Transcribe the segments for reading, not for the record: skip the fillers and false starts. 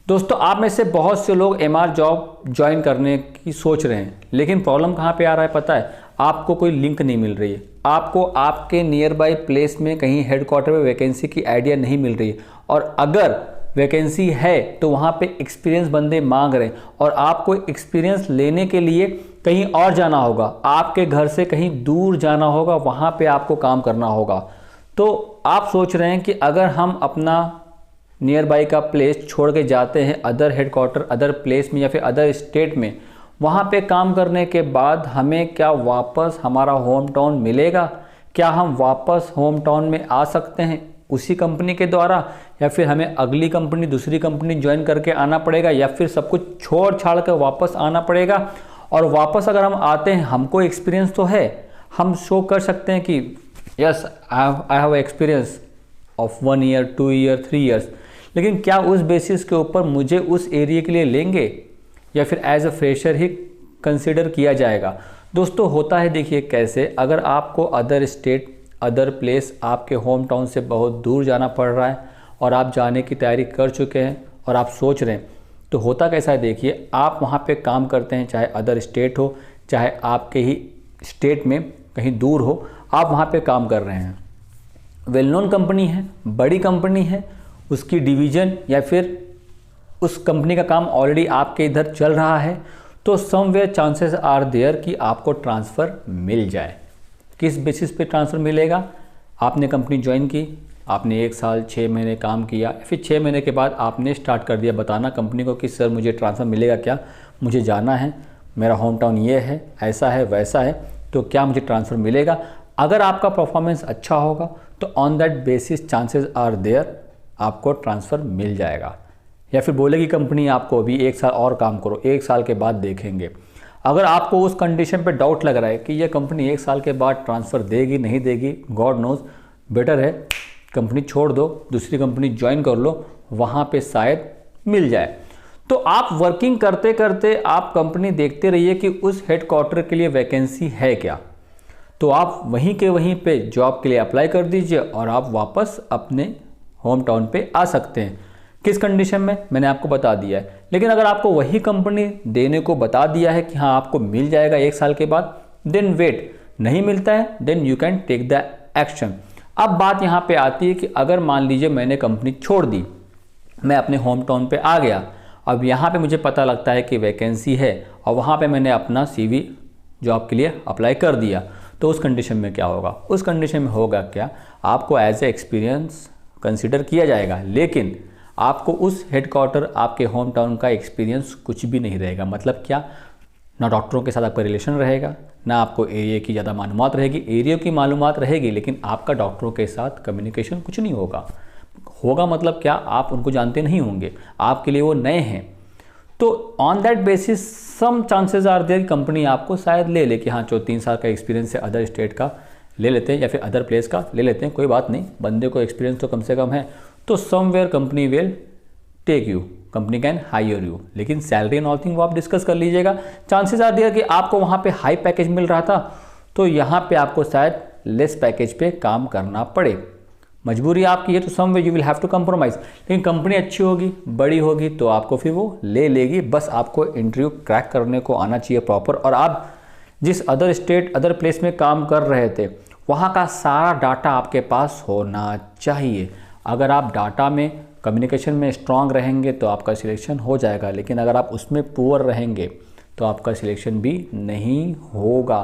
दोस्तों आप में से बहुत से लोग एमआर जॉब ज्वाइन करने की सोच रहे हैं, लेकिन प्रॉब्लम कहाँ पे आ रहा है पता है? आपको कोई लिंक नहीं मिल रही है, आपको आपके नियर बाय प्लेस में कहीं हेडक्वार्टर में वैकेंसी की आइडिया नहीं मिल रही है, और अगर वैकेंसी है तो वहाँ पे एक्सपीरियंस बंदे मांग रहे हैं और आपको एक्सपीरियंस लेने के लिए कहीं और जाना होगा, आपके घर से कहीं दूर जाना होगा, वहाँ पे आपको काम करना होगा। तो आप सोच रहे हैं कि अगर हम अपना नियर बाई का प्लेस छोड़ के जाते हैं अदर हेडक्वार्टर, अदर प्लेस में या फिर अदर स्टेट में, वहाँ पे काम करने के बाद हमें क्या वापस हमारा होम टाउन मिलेगा? क्या हम वापस होम टाउन में आ सकते हैं उसी कंपनी के द्वारा, या फिर हमें अगली कंपनी दूसरी कंपनी ज्वाइन करके आना पड़ेगा, या फिर सब कुछ छोड़ छाड़ कर वापस आना पड़ेगा? और वापस अगर हम आते हैं, हमको एक्सपीरियंस तो है, हम शो कर सकते हैं कि yes I have experience of 1 year 2 year 3 years, लेकिन क्या उस बेसिस के ऊपर मुझे उस एरिया के लिए लेंगे या फिर एज अ फ्रेशर ही कंसिडर किया जाएगा? दोस्तों होता है, देखिए कैसे, अगर आपको अदर स्टेट अदर प्लेस आपके होम टाउन से बहुत दूर जाना पड़ रहा है और आप जाने की तैयारी कर चुके हैं और आप सोच रहे हैं, तो होता कैसा है, देखिए आप वहाँ पे काम करते हैं, चाहे अदर स्टेट हो चाहे आपके ही स्टेट में कहीं दूर हो, आप वहाँ पे काम कर रहे हैं, वेल नोन कंपनी है, बड़ी कंपनी है, उसकी डिवीज़न या फिर उस कंपनी का काम ऑलरेडी आपके इधर चल रहा है, तो समवेयर चांसेस आर देयर कि आपको ट्रांसफ़र मिल जाए। किस बेसिस पे ट्रांसफ़र मिलेगा? आपने कंपनी ज्वाइन की, आपने 1 साल 6 महीने काम किया, फिर 6 महीने के बाद आपने स्टार्ट कर दिया बताना कंपनी को कि सर मुझे ट्रांसफ़र मिलेगा क्या, मुझे जाना है, मेरा होम टाउन ये है, ऐसा है वैसा है, तो क्या मुझे ट्रांसफ़र मिलेगा? अगर आपका परफॉर्मेंस अच्छा होगा तो on that basis chances are there आपको ट्रांसफ़र मिल जाएगा। या फिर बोलेगी कंपनी आपको अभी 1 साल और काम करो, 1 साल के बाद देखेंगे। अगर आपको उस कंडीशन पे डाउट लग रहा है कि ये कंपनी 1 साल के बाद ट्रांसफ़र देगी नहीं देगी, गॉड नोज, बेटर है कंपनी छोड़ दो, दूसरी कंपनी ज्वाइन कर लो, वहाँ पे शायद मिल जाए। तो आप वर्किंग करते करते आप कंपनी देखते रहिए कि उस हेडक्वार्टर के लिए वैकेंसी है क्या, तो आप वहीं के वहीं पे जॉब के लिए अप्लाई कर दीजिए और आप वापस अपने होम टाउन पे आ सकते हैं। किस कंडीशन में मैंने आपको बता दिया है, लेकिन अगर आपको वही कंपनी देने को बता दिया है कि हाँ आपको मिल जाएगा 1 साल के बाद, देन वेट, नहीं मिलता है then you can take the action. अब बात यहाँ पे आती है कि अगर मान लीजिए मैंने कंपनी छोड़ दी, मैं अपने होम टाउन पे आ गया, अब यहाँ पे मुझे पता लगता है कि वैकेंसी है और वहाँ पे मैंने अपना CV जॉब के लिए अप्लाई कर दिया, तो उस कंडीशन में क्या होगा? उस कंडीशन में होगा क्या, आपको एज ए एक्सपीरियंस कंसिडर किया जाएगा, लेकिन आपको उस हेडक्वार्टर आपके होम टाउन का एक्सपीरियंस कुछ भी नहीं रहेगा। मतलब क्या, ना डॉक्टरों के साथ आपका रिलेशन रहेगा, ना आपको एरिया की ज़्यादा मालूमात रहेगी, एरिया की मालूमात रहेगी लेकिन आपका डॉक्टरों के साथ कम्युनिकेशन कुछ नहीं होगा मतलब क्या, आप उनको जानते नहीं होंगे, आपके लिए वो नए हैं। तो on that basis some chances are there company आपको शायद ले ले कि हाँ 3 साल का एक्सपीरियंस है, अदर स्टेट का ले लेते हैं या फिर अदर प्लेस का ले लेते हैं, कोई बात नहीं, बंदे को एक्सपीरियंस तो कम से कम है, तो somewhere company will take you, company can hire you, लेकिन सैलरी एंड ऑल थिंग वो आप डिस्कस कर लीजिएगा। चांसेस आर देयर कि आपको वहाँ पे हाई पैकेज मिल रहा था, तो यहाँ पे आपको शायद लेस पैकेज पे काम करना पड़े, मजबूरी आपकी है, तो somewhere you will have to compromise. लेकिन कंपनी अच्छी होगी, बड़ी होगी, तो आपको फिर वो ले लेगी, बस आपको इंटरव्यू क्रैक करने को आना चाहिए प्रॉपर, और आप जिस अदर स्टेट अदर प्लेस में काम कर रहे थे वहाँ का सारा डाटा आपके पास होना चाहिए। अगर आप डाटा में कम्युनिकेशन में स्ट्रांग रहेंगे तो आपका सिलेक्शन हो जाएगा, लेकिन अगर आप उसमें पुअर रहेंगे तो आपका सिलेक्शन भी नहीं होगा।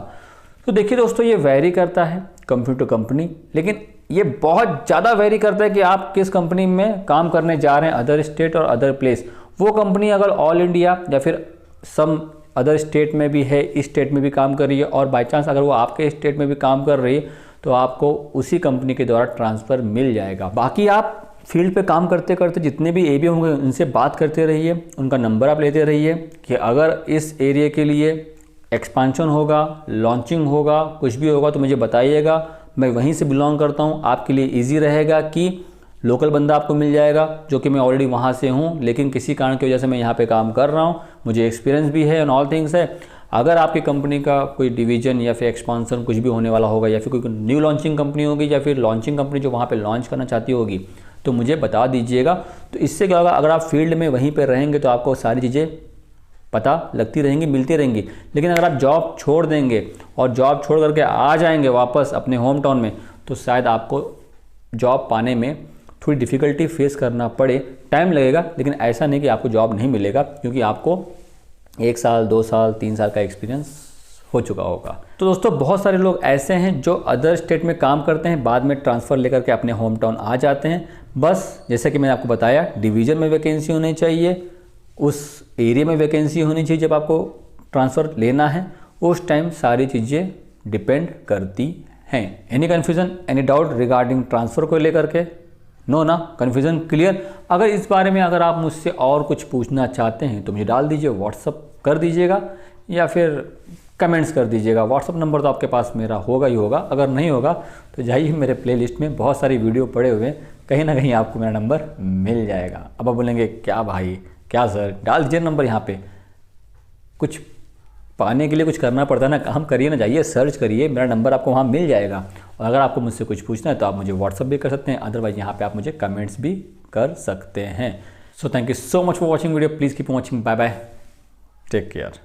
तो देखिए दोस्तों, ये वैरी करता है कंपनी टू कंपनी, लेकिन ये बहुत ज़्यादा वैरी करता है कि आप किस कंपनी में काम करने जा रहे हैं, अदर स्टेट और अदर प्लेस। वो कंपनी अगर ऑल इंडिया या फिर सम अदर स्टेट में भी है, इस स्टेट में भी काम कर रही है, और बाई चांस अगर वो आपके स्टेट में भी काम कर रही है, तो आपको उसी कंपनी के द्वारा ट्रांसफ़र मिल जाएगा। बाकी आप फील्ड पे काम करते करते जितने भी एरिया होंगे उनसे बात करते रहिए, उनका नंबर आप लेते रहिए कि अगर इस एरिया के लिए एक्सपांशन होगा, लॉन्चिंग होगा, कुछ भी होगा तो मुझे बताइएगा, मैं वहीं से बिलोंग करता हूँ, आपके लिए ईजी रहेगा कि लोकल बंदा आपको मिल जाएगा जो कि मैं ऑलरेडी वहाँ से हूँ, लेकिन किसी कारण की वजह से मैं यहाँ पे काम कर रहा हूँ, मुझे एक्सपीरियंस भी है एंड ऑल थिंग्स है। अगर आपकी कंपनी का कोई डिवीजन या फिर एक्सपांसन कुछ भी होने वाला होगा, या फिर कोई न्यू लॉन्चिंग कंपनी होगी, या फिर लॉन्चिंग कंपनी जो वहाँ पे लॉन्च करना चाहती होगी, तो मुझे बता दीजिएगा। तो इससे क्या होगा, अगर आप फील्ड में वहीं पर रहेंगे तो आपको सारी चीज़ें पता लगती रहेंगी, मिलती रहेंगी। लेकिन अगर आप जॉब छोड़ देंगे और जॉब छोड़ करके आ जाएंगे वापस अपने होम टाउन में, तो शायद आपको जॉब पाने में थोड़ी डिफ़िकल्टी फेस करना पड़े, टाइम लगेगा, लेकिन ऐसा नहीं कि आपको जॉब नहीं मिलेगा, क्योंकि आपको 1 साल 2 साल 3 साल का एक्सपीरियंस हो चुका होगा। तो दोस्तों बहुत सारे लोग ऐसे हैं जो अदर स्टेट में काम करते हैं, बाद में ट्रांसफ़र लेकर के अपने होम टाउन आ जाते हैं। बस जैसे कि मैंने आपको बताया, डिवीज़न में वैकेंसी होनी चाहिए, उस एरिया में वैकेंसी होनी चाहिए। जब आपको ट्रांसफ़र लेना है उस टाइम सारी चीज़ें डिपेंड करती हैं। Any confusion, any doubt regarding transfer को लेकर के? नो ना, कन्फ्यूज़न क्लियर? अगर इस बारे में अगर आप मुझसे और कुछ पूछना चाहते हैं तो मुझे डाल दीजिए, व्हाट्सअप कर दीजिएगा या फिर कमेंट्स कर दीजिएगा। व्हाट्सअप नंबर तो आपके पास मेरा होगा ही होगा, अगर नहीं होगा तो जाइए मेरे प्लेलिस्ट में बहुत सारी वीडियो पड़े हुए हैं, कहीं ना कहीं आपको मेरा नंबर मिल जाएगा। अब आप बोलेंगे क्या भाई, क्या सर, डाल दीजिए नंबर यहाँ पे। कुछ पाने के लिए कुछ करना पड़ता है ना, काम करिए ना, जाइए सर्च करिए, मेरा नंबर आपको वहाँ मिल जाएगा। और अगर आपको मुझसे कुछ पूछना है तो आप मुझे व्हाट्सअप भी कर सकते हैं, अदरवाइज यहाँ पे आप मुझे कमेंट्स भी कर सकते हैं। So thank you so much for watching video, please keep watching, bye bye, take care.